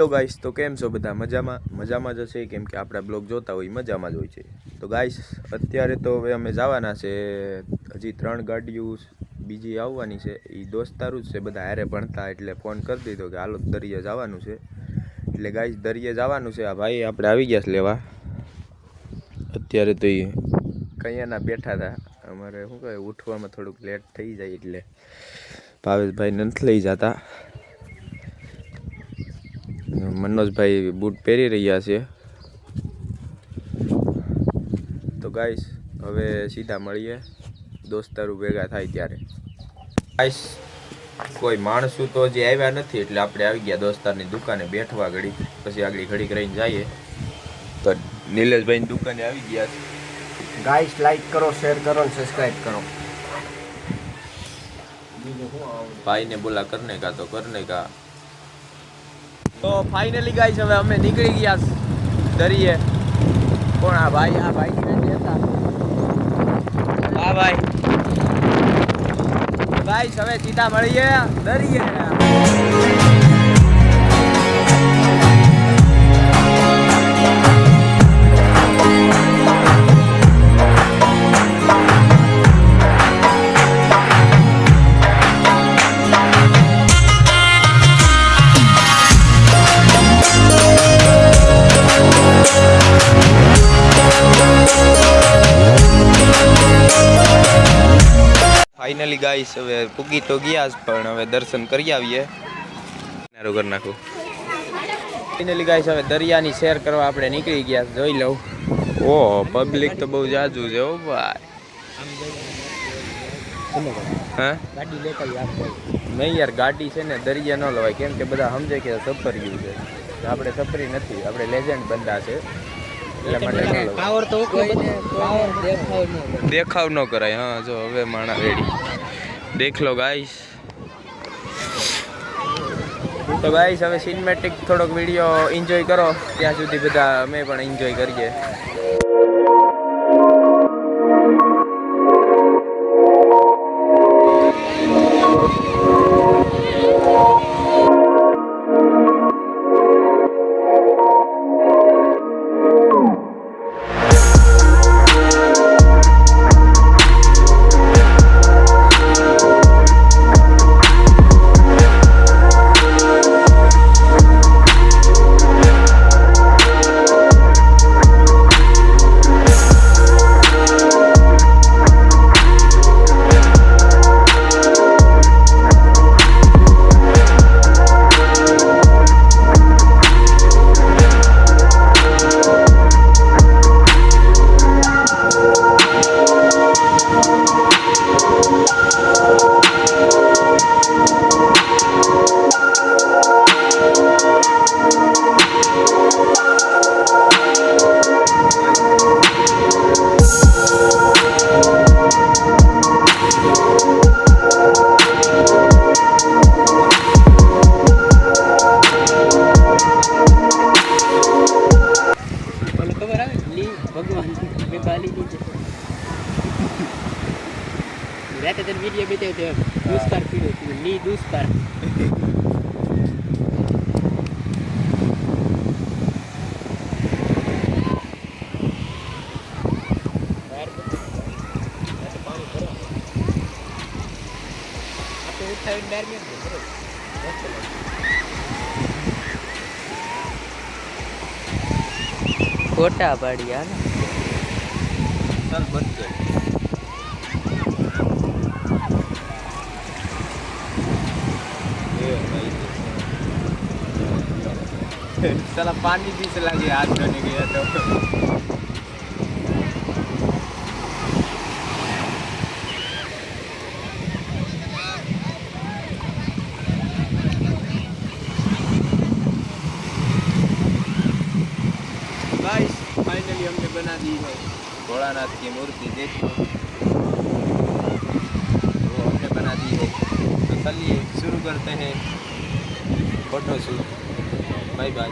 તો ગાઈસ તો કેમ છો બધા મજામાં જ હશે કેમ કે આપણા બ્લોગ જોતા હોય મજામાં જ હોય છે. તો ગાઈસ અત્યારે તો હવે અમે જવાના છે, હજી 3 ગાડીઓ બીજી આવવાની છે. એ દોસ્તારું જ છે, બધા હારે ભણતા, એટલે ફોન કરી દીધો કે હાલો દરિયે જવાનું છે. એટલે ગાઈસ દરિયે જવાનું છે. આ ભાઈ આપણે આવી ગયા છે લેવા. અત્યારે તો એ કૈયાના બેઠા હતા. અમારે શું કહે ઉઠવામાં થોડુંક લેટ થઈ જાય એટલે ભાવેશભાઈ નથી લઈ જતા. મનોજભાઈ બૂટ પહેરી રહ્યા છે. તો ગાઈસ હવે સીધા મળીએ દોસ્તારું ભેગા થાય ત્યારે. ગાઈસ કોઈ માણસો તો હજી આવ્યા નથી એટલે આપણે આવી ગયા દોસ્તારની દુકાને બેઠવા ઘડી, પછી આગળ ઘડીક રહીને જઈએ. તો નિલેશભાઈની દુકાને આવી ગયા છે. ગાઈસ લાઈક કરો, શેર કરો અને સબસ્ક્રાઇબ કરો. ભાઈને બોલા કરને કા તો કરને કા. તો ફાઇનલી ગાઈસ હવે અમે નીકળી ગયા દરિયે. કોણ આ ભાઈ લેતા હા ભાઈ. ગાઈસ હવે સીધા મળીએ દરિયે. ફાઇનલી ગાઈસ હવે પૂગી તો ગયા જ, પણ હવે દર્શન કરી આવીએ. કરી નાખું. ફાઇનલી ગાઈસ હવે દરિયાની શેર કરવા આપણે નીકળી ગયા, જોઈ લઉં. ઓહો પબ્લિક તો બહુ જાજુ છે હો ભાઈ. હા ગાડી લેતા નહીં યાર, ગાડી છે ને દરિયા ન લવાય કેમ કે બધા સમજે કે સફરિયું છે. આપણે સફરી નથી, આપણે લેજન્ડ બંદા છે એટલા માટે પાવર તો દેખાવ ન કરાય. હા જો હવે માણા રેડી દેખ લો ગાઈસ. તો ગાઈસ હવે સિનેમેટિક થોડોક વિડીયો એન્જોય કરો, ત્યાં સુધી બધા અમે પણ એન્જોય કરીએ. वीडियो भी थे दुष्कर ली दुष्कर खोटा बढ़िया ना चल बच गए. साला पानी भी चला गया हाथ धोने गया तो. गाइस फाइनली हमने बना दी है भोलानाथ की मूर्ति. देखो वो हमने बना दी है. तो चलिए शुरू करते हैं फोटो शूट. Bye bye.